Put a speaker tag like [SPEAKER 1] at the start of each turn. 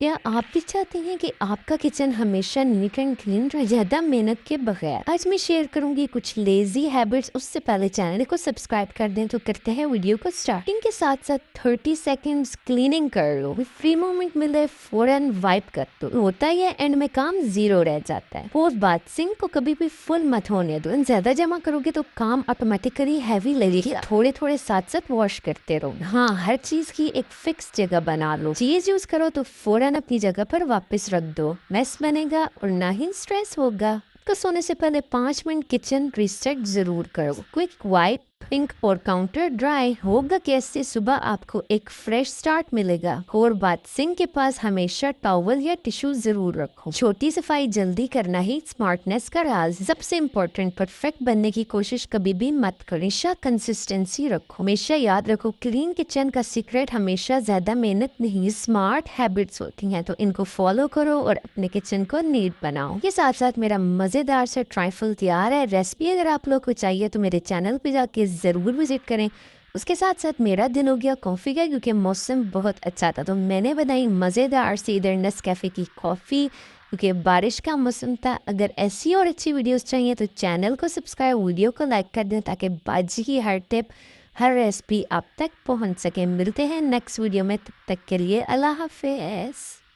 [SPEAKER 1] کیا آپ بھی چاہتے ہیں کہ آپ کا کچن ہمیشہ نیٹ اینڈ کلین رہے زیادہ محنت کے بغیر؟ آج میں شیئر کروں گی کچھ لیزی ہیبٹس، اس سے پہلے چینل کو سبسکرائب کر دیں تو کرتے ہیں ویڈیو کو اسٹارٹنگ کے ساتھ ساتھ 30 سیکنڈز کلیننگ کر لو، فری مومنٹ ملے فوراً وائپ کر دو، ہوتا ہی ہے اینڈ میں کام زیرو رہ جاتا ہے۔ فورتھ بات، سنک کو کبھی بھی فل مت ہونے دو، زیادہ جمع کرو گے تو کام آٹومیٹکلی ہیوی لگے گی، تھوڑے تھوڑے ساتھ ساتھ واش کرتے رہو۔ ہاں، ہر چیز کی ایک فکس جگہ بنا لو، چیز یوز کرو تو فوراً اپنی جگہ پر واپس رکھ دو، میس بنے گا اور نہ ہی سٹریس ہوگا۔ کو سونے سے پہلے 5 منٹ کچن ریسیٹ ضرور کرو، کوئک وائپ پنک اور کاؤنٹر ڈرائی ہوگا، کیسے صبح آپ کو ایک فریش سٹارٹ ملے گا۔ اور بات، سنک کے پاس ہمیشہ ٹاول یا ٹیشو ضرور رکھو، چھوٹی صفائی جلدی کرنا ہی سمارٹنیس کا راز۔ سب سے امپورٹنٹ، پرفیکٹ بننے کی کوشش کبھی بھی مت کرو، ہمیشہ کنسسٹنسی رکھو، ہمیشہ یاد رکھو کلین کچن کا سیکرٹ ہمیشہ زیادہ محنت نہیں، اسمارٹ ہیبٹس ہوتی ہیں، تو ان کو فالو کرو اور اپنے کچن کو نیٹ بناؤ۔ یہ ساتھ ساتھ میرا مزیدار سے ٹرائفل تیار ہے، ریسپی اگر آپ لوگ کو چاہیے تو میرے چینل پہ جا کے ضرور وزٹ کریں۔ اس کے ساتھ ساتھ میرا دن ہو گیا کافی کا، کیونکہ موسم بہت اچھا تھا تو میں نے بنائی مزیدار سی ادھر نیسکیفے کی کافی، کیونکہ بارش کا موسم تھا۔ اگر ایسی اور اچھی ویڈیوز چاہیے تو چینل کو سبسکرائب، ویڈیو کو لائک کر دیں تاکہ باجی کی ہر ٹپ، ہر ریسپی آپ تک پہنچ سکے۔ ملتے ہیں نیکسٹ ویڈیو میں، تب تک کے لیے اللہ حافظ۔